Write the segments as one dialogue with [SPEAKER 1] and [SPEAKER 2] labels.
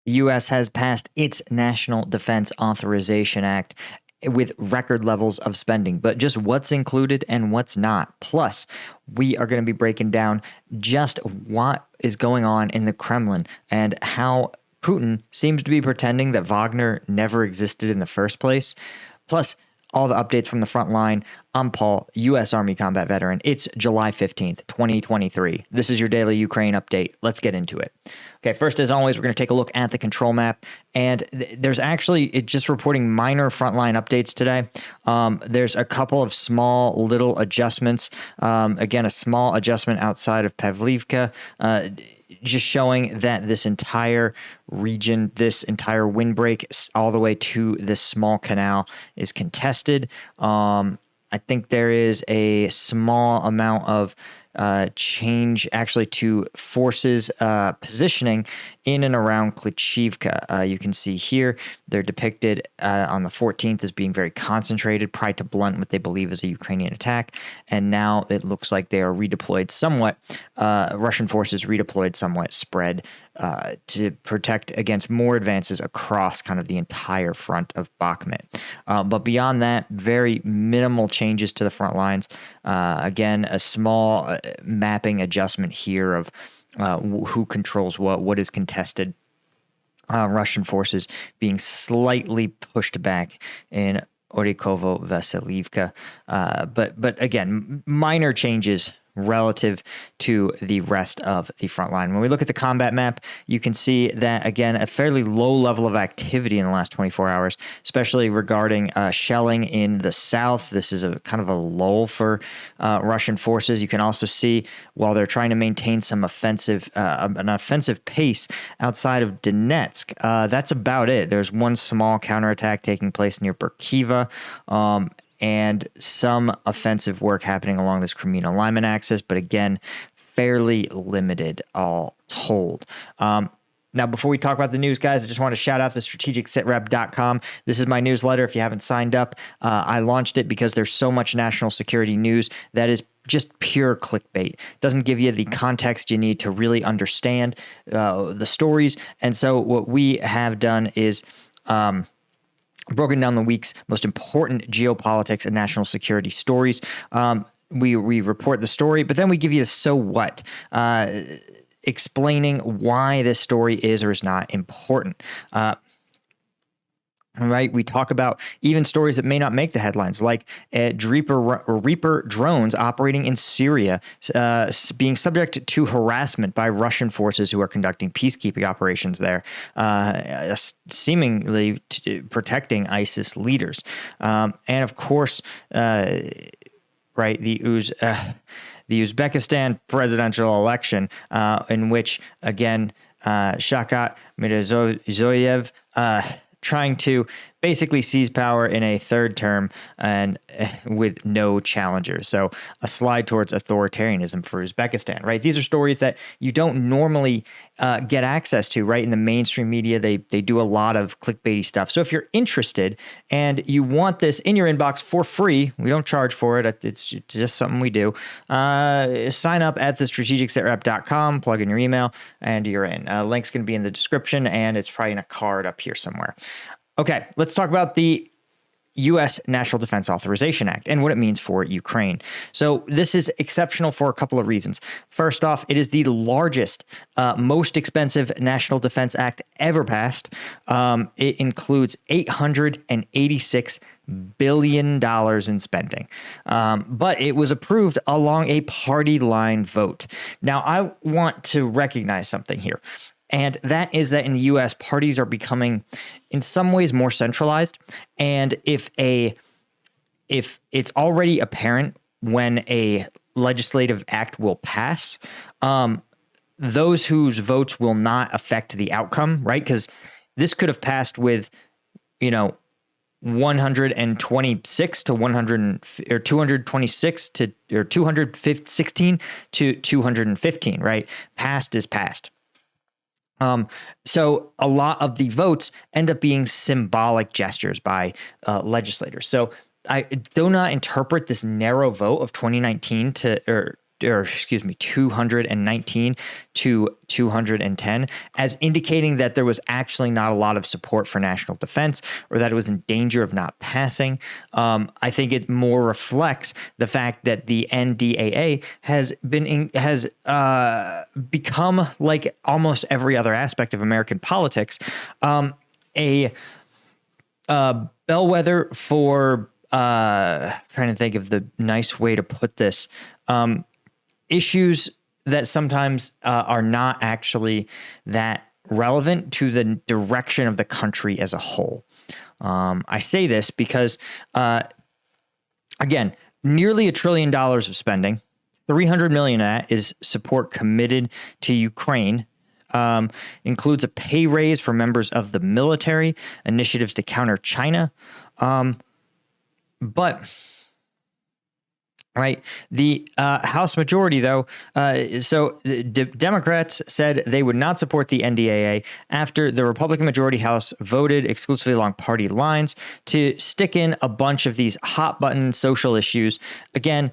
[SPEAKER 1] The U.S. has passed its National Defense Authorization Act with record levels of spending, but just what's included and what's not. Plus, we are going to be breaking down just what is going on in the Kremlin and how Putin seems to be pretending that Wagner never existed in the first place. Plus, all the updates from the front line. I'm Paul, U.S. Army combat veteran. It's July 15th, 2023. This is your daily Ukraine update. Let's get into it. Okay, first, as always, we're going to take a look at the control map. And there's actually, it's just reporting minor frontline updates today. There's a couple of small little adjustments. Again, a small adjustment outside of Pavlivka. Just showing that this entire region, this entire windbreak, all the way to this small canal is contested. I think there is a small amount of change actually to forces positioning in and around Klitschivka. You can see here they're depicted on the 14th as being very concentrated, prior to blunt what they believe is a Ukrainian attack. And now it looks like they are redeployed somewhat. Russian forces redeployed somewhat, spread to protect against more advances across kind of the entire front of Bakhmut. But beyond that, very minimal changes to the front lines. Again, a small mapping adjustment here of who controls what is contested. Russian forces being slightly pushed back in Orikovo, Vasilivka. But again, minor changes relative to the rest of the front line. When we look at the combat map, you can see that, again, a fairly low level of activity in the last 24 hours, especially regarding shelling in the south. This is a kind of a lull for Russian forces. You can also see, while they're trying to maintain some an offensive pace outside of Donetsk, that's about it. There's one small counterattack taking place near Burkiva, and some offensive work happening along this Crimean alignment axis, but again, fairly limited all told. Now, before we talk about the news, guys, I just want to shout out the strategicsitrep.com. This is my newsletter. If you haven't signed up, I launched it because there's so much national security news that is just pure clickbait. Doesn't give you the context you need to really understand the stories. And so what we have done is broken down the week's most important geopolitics and national security stories. We report the story, but then we give you a so what, explaining why this story is or is not important. Right, we talk about even stories that may not make the headlines, like Reaper drones operating in Syria, being subject to harassment by Russian forces who are conducting peacekeeping operations there, seemingly protecting ISIS leaders, and of course, right, the Uzbekistan presidential election, in which again Shavkat Mirziyoyev trying to basically seize power in a third term and with no challenger. So a slide towards authoritarianism for Uzbekistan, right? These are stories that you don't normally get access to, right? In the mainstream media, they do a lot of clickbaity stuff. So if you're interested and you want this in your inbox for free, we don't charge for it. It's just something we do. Sign up at thestrategicsitrep.com, plug in your email, and you're in. Link's going to be in the description, and it's probably in a card up here somewhere. Okay, let's talk about the U.S. National Defense Authorization Act and what it means for Ukraine. So this is exceptional for a couple of reasons. First off, it is the largest, most expensive National Defense Act ever passed. It includes $886 billion in spending. But it was approved along a party line vote. Now, I want to recognize something here. And that is that in the U.S., parties are becoming, in some ways, more centralized. And if it's already apparent when a legislative act will pass, those whose votes will not affect the outcome, right? Because this could have passed with, 126 to 100 or 226 to or 216 to 215, right? Passed is passed. So a lot of the votes end up being symbolic gestures by legislators. So I do not interpret this narrow vote of 2019 to, or 219 to 210, as indicating that there was actually not a lot of support for national defense, or that it was in danger of not passing. I think it more reflects the fact that the NDAA has become, like almost every other aspect of American politics, a bellwether for trying to think of the nice way to put this, issues that sometimes are not actually that relevant to the direction of the country as a whole. I say this because, again, nearly $1 trillion of spending, 300 million of that is support committed to Ukraine. Includes a pay raise for members of the military, initiatives to counter China. But right, the House majority, though, Democrats said they would not support the NDAA after the Republican majority House voted exclusively along party lines to stick in a bunch of these hot button social issues. Again,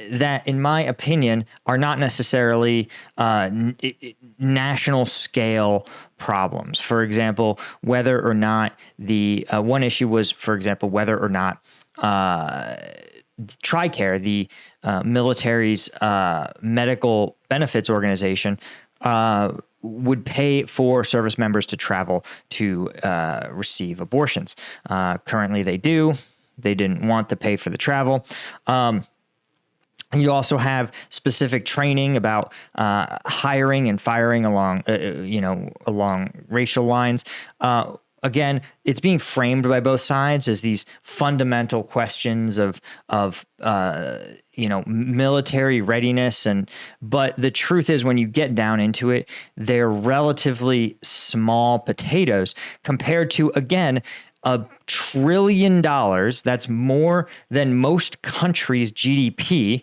[SPEAKER 1] that, in my opinion, are not necessarily national scale problems. For example, whether or not the one issue was, for example, whether or not TRICARE, the military's medical benefits organization, would pay for service members to travel to receive abortions. Currently, they do. They didn't want to pay for the travel. You also have specific training about hiring and firing along racial lines. Again, it's being framed by both sides as these fundamental questions of military readiness, but the truth is, when you get down into it, they're relatively small potatoes compared to, again, $1 trillion. That's more than most countries' GDP.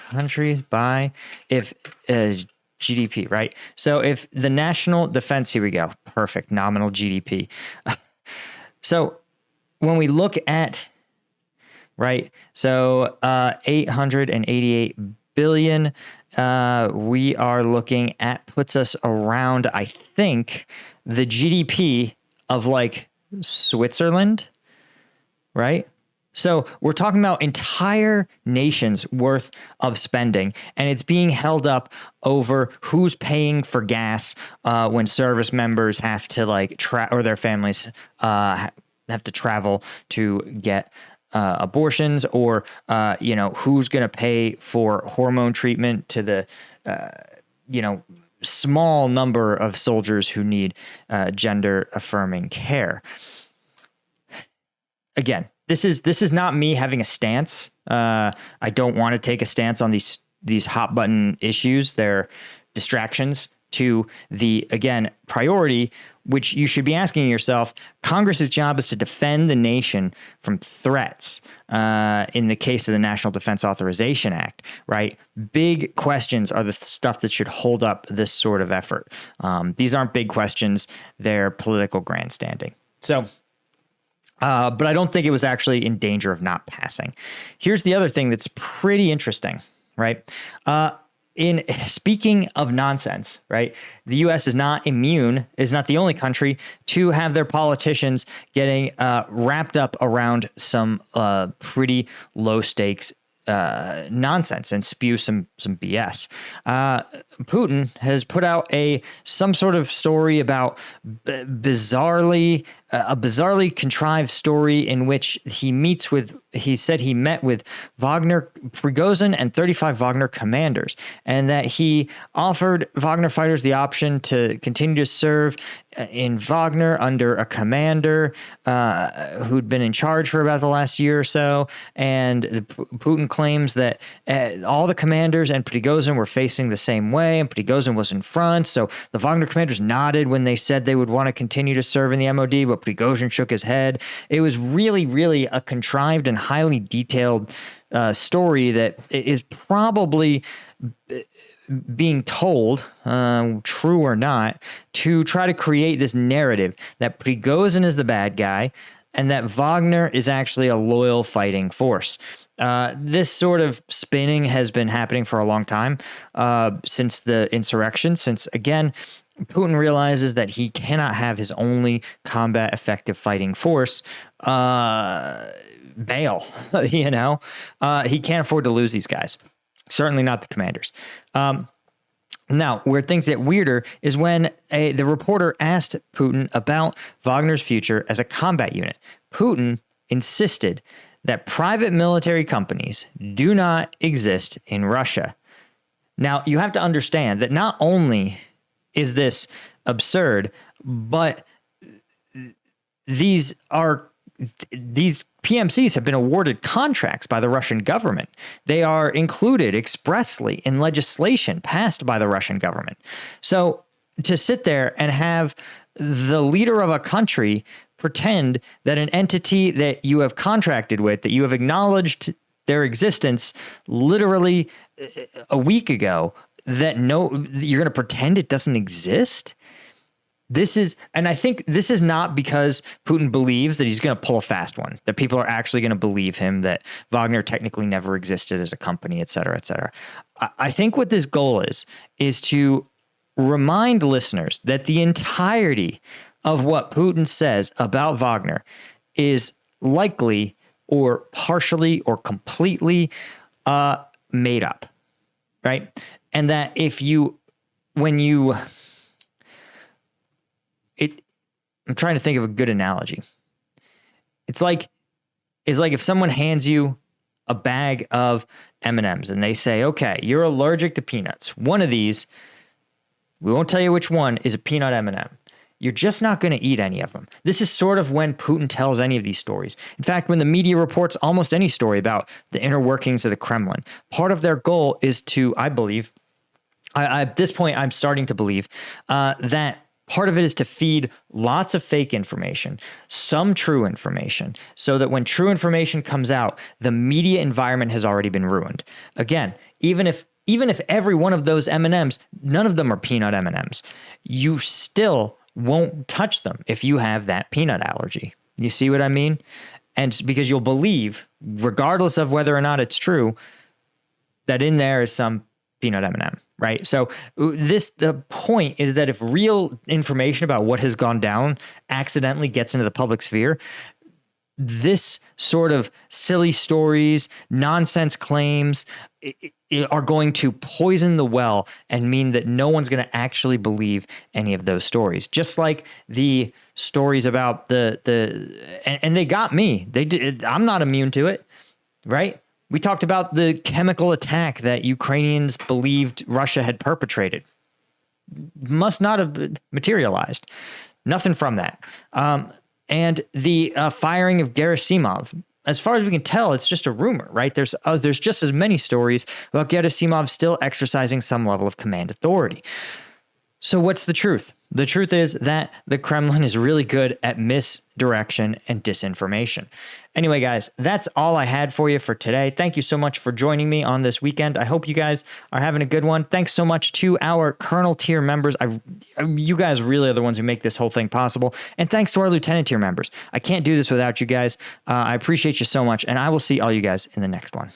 [SPEAKER 1] Countries by GDP, right? So if the national defense, here we go, perfect, nominal GDP. So when we look at, right, so 888 billion, we are looking at, puts us around, I think, the GDP of like Switzerland, right? So we're talking about entire nations worth of spending, and it's being held up over who's paying for gas when service members have to or their families have to travel to get abortions, or who's going to pay for hormone treatment to the small number of soldiers who need gender affirming care. Again, this is not me having a stance. I don't want to take a stance on these hot button issues. They're distractions to the, again, priority, which you should be asking yourself. Congress's job is to defend the nation from threats. In the case of the National Defense Authorization Act, right? Big questions are the stuff that should hold up this sort of effort. These aren't big questions. They're political grandstanding. So, but I don't think it was actually in danger of not passing. Here's the other thing that's pretty interesting, right? In speaking of nonsense, right? The U.S. is not immune, is not the only country to have their politicians getting wrapped up around some pretty low stakes nonsense and spew some BS. Putin has put out some sort of story about a bizarrely contrived story in which he said he met with Wagner, Prigozhin, and 35 Wagner commanders, and that he offered Wagner fighters the option to continue to serve in Wagner under a commander who'd been in charge for about the last year or so. And Putin claims that all the commanders and Prigozhin were facing the same way, and Prigozhin was in front. So the Wagner commanders nodded when they said they would want to continue to serve in the MOD, but Prigozhin shook his head. It was really, really a contrived and highly detailed story that is probably being told, true or not, to try to create this narrative that Prigozhin is the bad guy and that Wagner is actually a loyal fighting force. This sort of spinning has been happening for a long time, since the insurrection, since, again, Putin realizes that he cannot have his only combat effective fighting force bail. He can't afford to lose these guys. Certainly not the commanders. Now, where things get weirder is when the reporter asked Putin about Wagner's future as a combat unit. Putin insisted that private military companies do not exist in Russia. Now, you have to understand that not only is this absurd, but these PMCs have been awarded contracts by the Russian government. They are included expressly in legislation passed by the Russian government. So to sit there and have the leader of a country pretend that an entity that you have contracted with, that you have acknowledged their existence literally a week ago, that you're going to pretend it doesn't exist? And I think this is not because Putin believes that he's going to pull a fast one, that people are actually going to believe him, that Wagner technically never existed as a company, et cetera, et cetera. I think what this goal is to remind listeners that the entirety of what Putin says about Wagner is likely or partially or completely made up, right? And that I'm trying to think of a good analogy. It's like if someone hands you a bag of M&Ms and they say, okay, you're allergic to peanuts. One of these, we won't tell you which one, is a peanut M&M. You're just not going to eat any of them. This is sort of when Putin tells any of these stories. In fact, when the media reports almost any story about the inner workings of the Kremlin, part of their goal is to, I believe, at this point, I'm starting to believe that part of it is to feed lots of fake information, some true information, so that when true information comes out, the media environment has already been ruined. Again, even if every one of those M&Ms, none of them are peanut M&Ms, you still won't touch them if you have that peanut allergy. You see what I mean? And because you'll believe, regardless of whether or not it's true, that in there is some peanut M&M, right? So the point is that if real information about what has gone down accidentally gets into the public sphere, this sort of silly stories, nonsense claims are going to poison the well and mean that no one's going to actually believe any of those stories. Just like the stories about and they got me. They did. I'm not immune to it, right? We talked about the chemical attack that Ukrainians believed Russia had perpetrated. Must not have materialized. Nothing from that. And the firing of Gerasimov, as far as we can tell, it's just a rumor, right? There's just as many stories about Gerasimov still exercising some level of command authority. So what's the truth? The truth is that the Kremlin is really good at misdirection and disinformation. Anyway, guys, that's all I had for you for today. Thank you so much for joining me on this weekend. I hope you guys are having a good one. Thanks so much to our Colonel tier members. You guys really are the ones who make this whole thing possible. And thanks to our Lieutenant tier members. I can't do this without you guys. I appreciate you so much, and I will see all you guys in the next one.